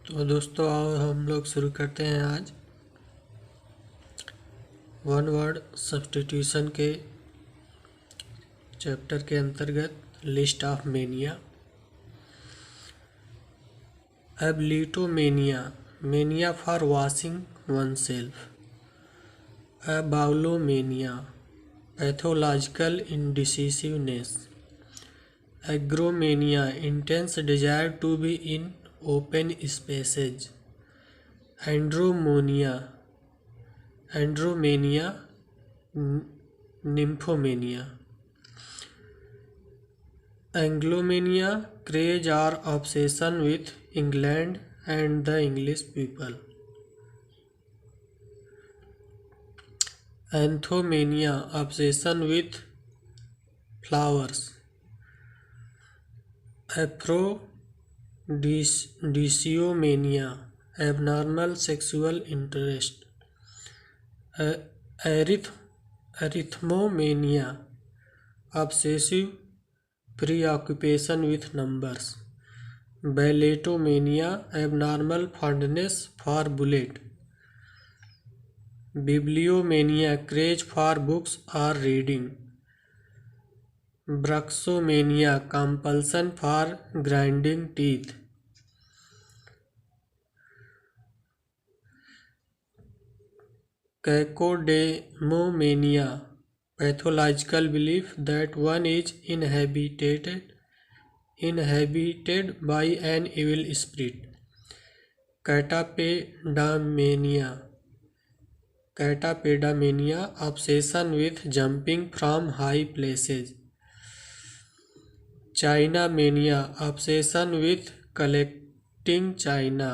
तो दोस्तों आओ हम लोग शुरू करते हैं आज वन वर्ड सब्स्टिट्यूशन के चैप्टर के अंतर्गत list of mania. Ablutomania, mania for washing oneself. Aboulomania, pathological indecisiveness. Agromania, intense desire to be in open spaces. Andromania, nymphomania. Anglomania, craze or obsession with England and the English people. Anthomania, obsession with flowers. Aphrodisiomania, abnormal sexual interest. Arithmomania, obsessive preoccupation with numbers. Balletomania, abnormal fondness for bullet. Bibliomania, craze for books or reading. Bruxomania, compulsion for grinding teeth. Cacodemomania, pathological belief that one is inhabited by an evil spirit. Catapedamania, obsession with jumping from high places. Chinamania, obsession with collecting china.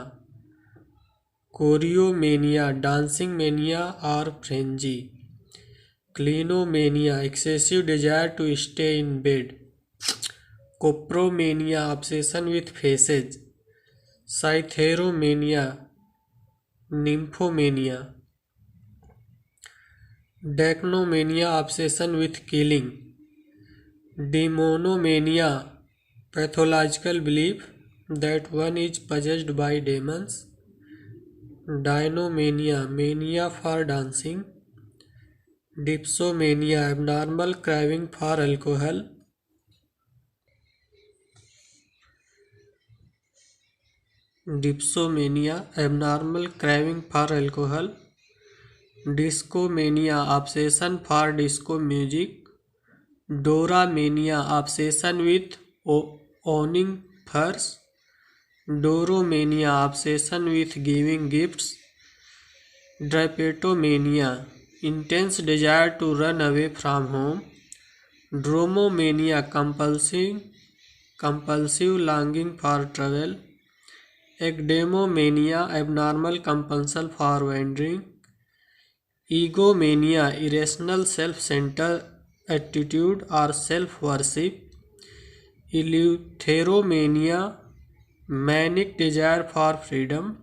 Choreomania, dancing mania or frenzy. Clinomania, excessive desire to stay in bed. Copromania, obsession with faces. Cytheromania, nymphomania. Dacnomania, obsession with killing. Demonomania, pathological belief that one is possessed by demons. Dinomania, mania for dancing. Dipsomania, abnormal craving for alcohol. Dipsomania, abnormal craving for alcohol. Discomania, obsession for disco music. Doramania, obsession with owning furs. Doromania, obsession with giving gifts. Drapetomania, intense desire to run away from home. Dromomania, compulsive longing for travel. Ecdemomania, abnormal compulsion for wandering. Egomania, irrational self-centered attitude or self-worship. Eleutheromania, manic desire for freedom.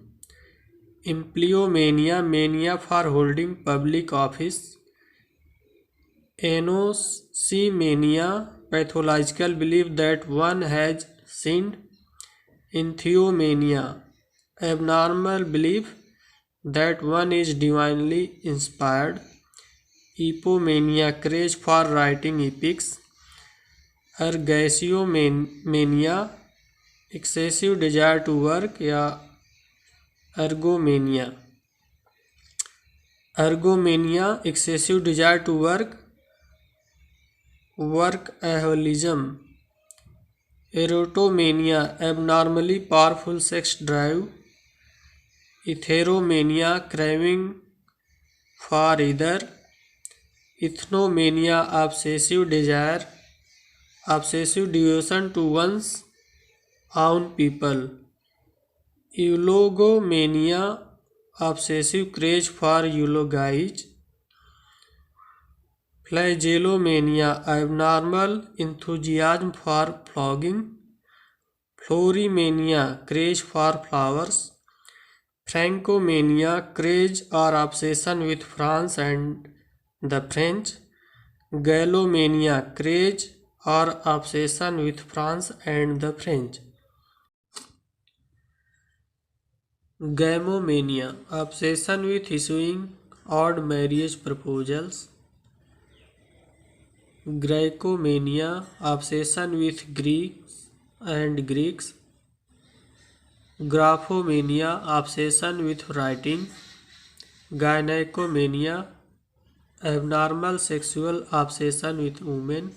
Empleomania, mania for holding public office. Anosimania, pathological belief that one has sinned. Entheomania, abnormal belief that one is divinely inspired. Epomania, craze for writing epics. Ergasiomania, excessive desire to work या ergomania. Ergomania, excessive desire to work. Workaholism. Erotomania, abnormally powerful sex drive. Etheromania, craving for either. Ethnomania, obsessive devotion to one's own people. Eulogomania, obsessive craze for eulogies. Flagellomania, abnormal enthusiasm for flogging. Florimania, craze for flowers. Francomania, craze or obsession with France and the French. Gallomania, craze or obsession with France and the French. Gamomania, obsession with issuing odd marriage proposals. Graecomania, obsession with Greeks and Greeks. Graphomania, obsession with writing. Gynekomania, abnormal sexual obsession with women.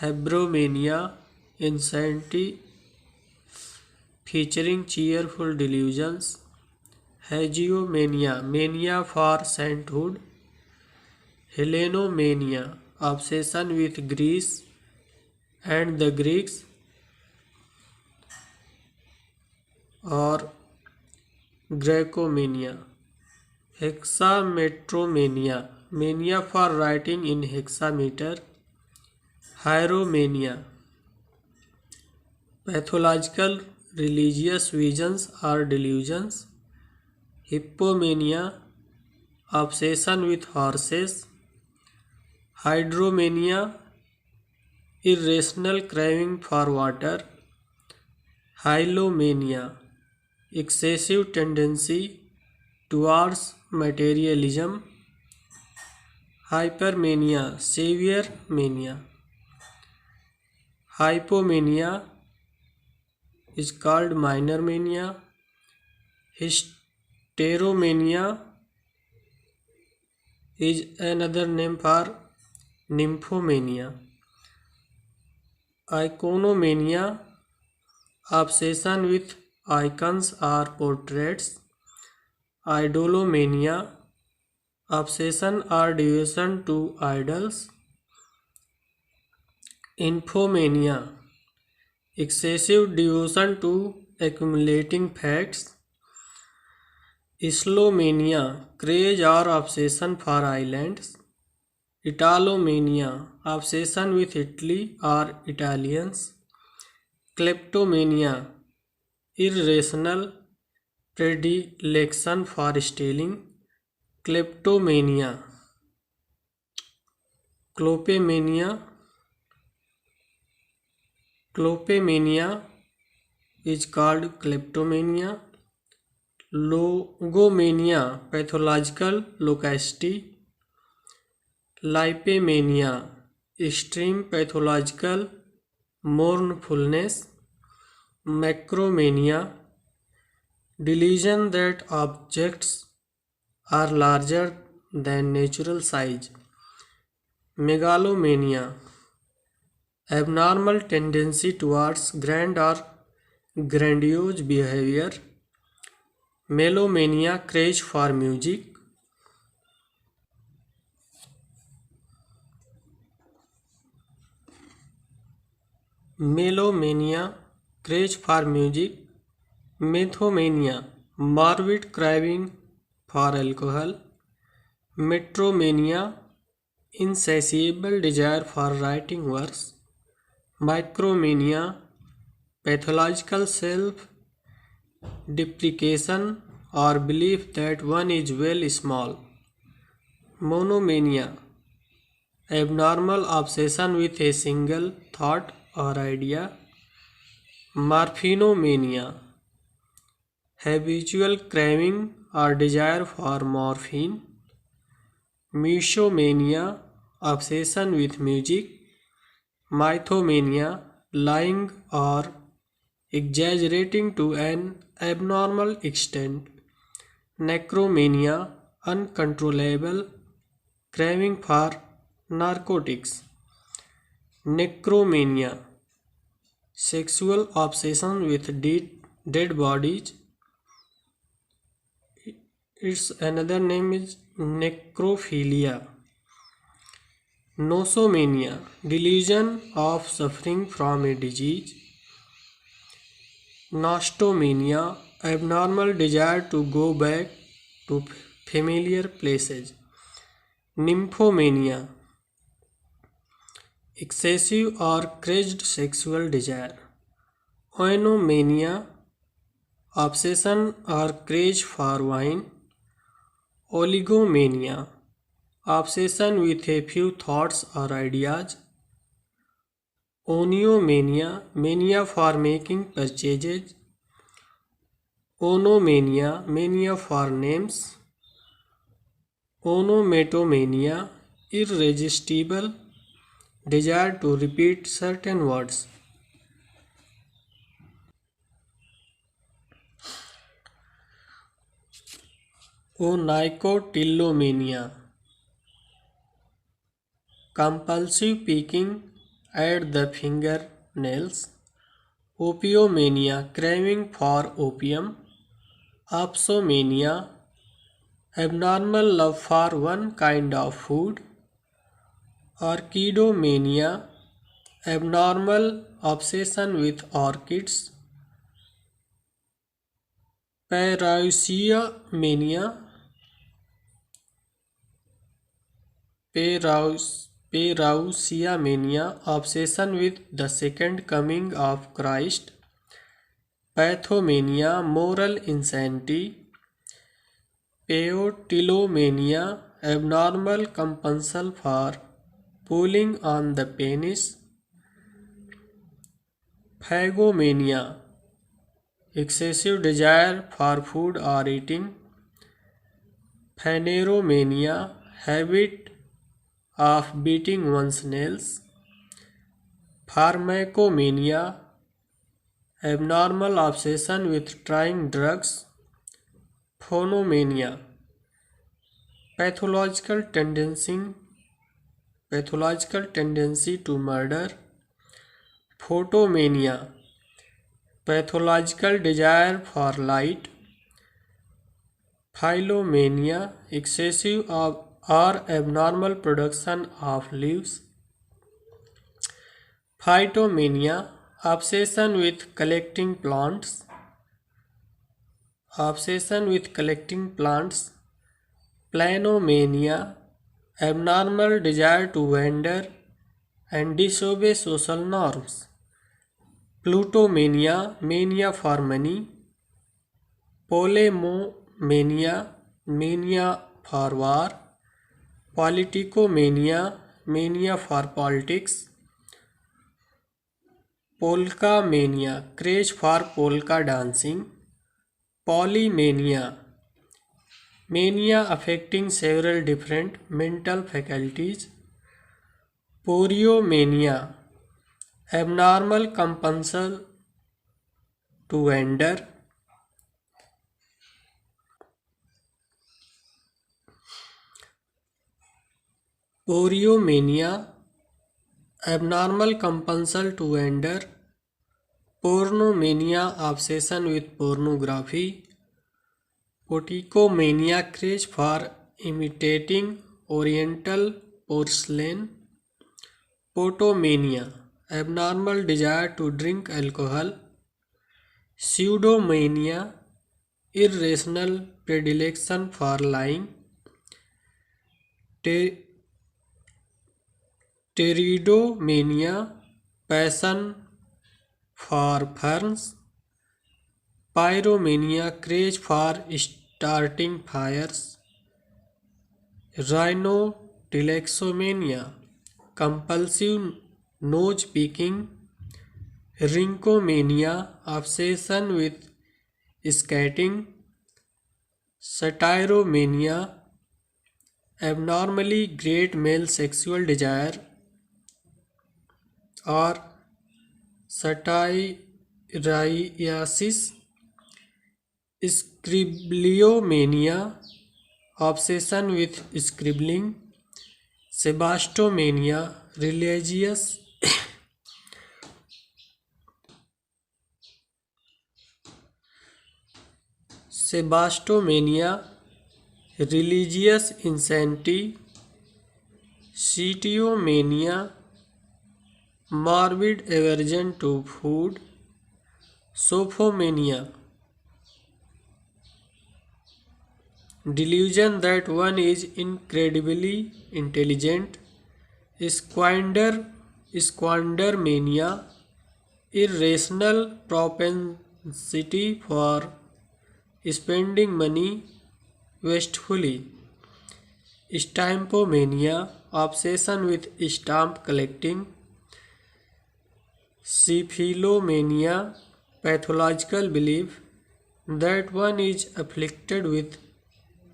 Hebromania, insanity featuring cheerful delusions. Hegeomania, mania for sainthood. Hellenomania, obsession with Greece and the Greeks. और Graecomania. Hexametromania, mania for writing in hexameter. Hieromania, pathological religious visions or delusions. Hippomania, obsession with horses. Hydromania, irrational craving for water. Hylomania, excessive tendency towards materialism. Hypermania, severe mania. Hypomania is called minor mania. Hysteromania is another name for nymphomania. Iconomania, obsession with icons or portraits. Idolomania, obsession or devotion to idols. Infomania, excessive devotion to accumulating facts. Islomania, craze or obsession for islands. Italomania, obsession with Italy or Italians. Kleptomania, irrational predilection for stealing. Kleptomania. Clopemania is called kleptomania. Logomania, pathological loquacity. Lipomania, extreme pathological mournfulness. Macromania, delusion that objects are larger than natural size. Megalomania, abnormal tendency towards grand or grandiose behavior. Melomania, craze for music. Melomania, craze for music. Mythomania, morbid craving for alcohol. Metromania, insatiable desire for writing verse. Micromania, pathological self-deprecation or belief that one is well small. Monomania, abnormal obsession with a single thought or idea. Morphinomania, habitual craving or desire for morphine. Mysomania, obsession with music. Mythomania, lying or exaggerating to an abnormal extent. Necromania, uncontrollable craving for narcotics. Necromania, sexual obsession with dead bodies. Its another name is necrophilia. Nosomania, delusion of suffering from a disease. Nostomania, abnormal desire to go back to familiar places. Nymphomania, excessive or crazed sexual desire. Oinomania, obsession or craze for wine. Oligomania, obsession with a few thoughts or ideas. Oniomania, mania for making purchases. Onomania, mania for names. Onomatomania, irresistible desire to repeat certain words. Onychotillomania, compulsive picking at the fingernails. Opiomania, craving for opium. Opsomania, abnormal love for one kind of food. Orchidomania, abnormal obsession with orchids. Parousia mania, obsession with the second coming of Christ. Pathomania, moral insanity. Peotillomania, abnormal compulsion for pulling on the penis. Phagomania, excessive desire for food or eating. Phaneromania, habit of beating one's nails. Pharmacomania, abnormal obsession with trying drugs. Phonomania, pathological tendency to murder. Photomania, pathological desire for light. Philomania, excessive or abnormal production of leaves. Phytomania, obsession with collecting plants. Planomania, abnormal desire to wander and disobey social norms. Plutomania, mania for money. Polemomania, mania for war. Politicomania, mania for politics. Polka mania, craze for polka dancing. Polymania, mania affecting several different mental faculties. Poriomania, abnormal compulsion to wander. Poriomania, abnormal compulsion to wander. Pornomania, obsession with pornography. Poticomania, craze for imitating oriental porcelain. Potomania, abnormal desire to drink alcohol. Pseudomania, irrational predilection for lying. Pteridomania, passion for ferns. Pyromania, craze for starting fires. Rhinotillexomania, compulsive nose picking. Rhynchomania, obsession with skating. Satyromania, abnormally great male sexual desire. Or satyriasis. Scribliomania, obsession with scribbling. Sebastomania, religious insanity. Cetiomania, morbid aversion to food. Sophomania, delusion that one is incredibly intelligent. Squandermania, irrational propensity for spending money wastefully. Stampomania, obsession with stamp collecting. Syphilomania, pathological belief that one is afflicted with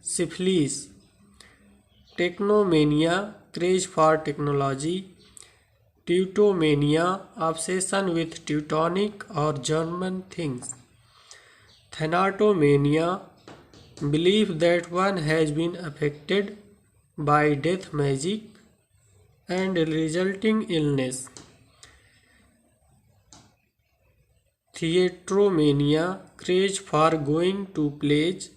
syphilis. Technomania, craze for technology. Teutomania, obsession with Teutonic or German things. Thanatomania, belief that one has been affected by death magic and resulting illness. Theatromania, craze for going to plays.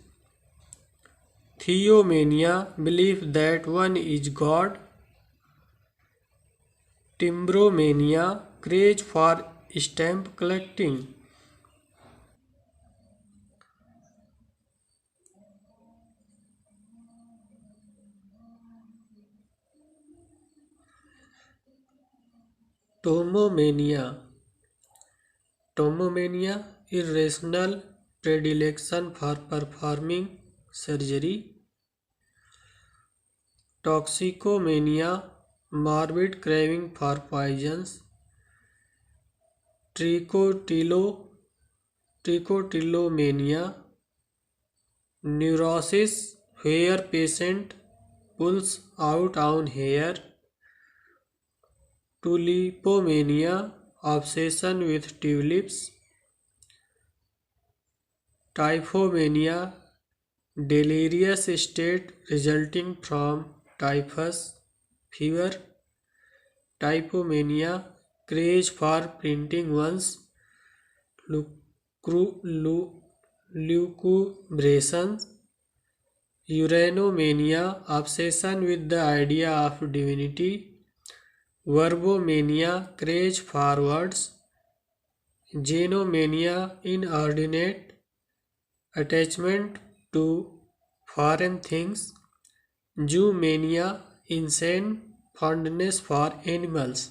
Theomania, belief that one is God. Timbromania, craze for stamp collecting. Tomomania, irrational predilection for performing surgery. Toxicomania, morbid craving for poisons. Trichotillomania, neurosis, where patient pulls out own hair. Tulipomania, obsession with tulips. Typhomania, delirious state resulting from typhus fever. Typomania, craze for printing one's lucubrations. Uranomania, obsession with the idea of divinity. Verbomania, craze for words. Genomania, inordinate attachment to foreign things. Zoomania, insane fondness for animals.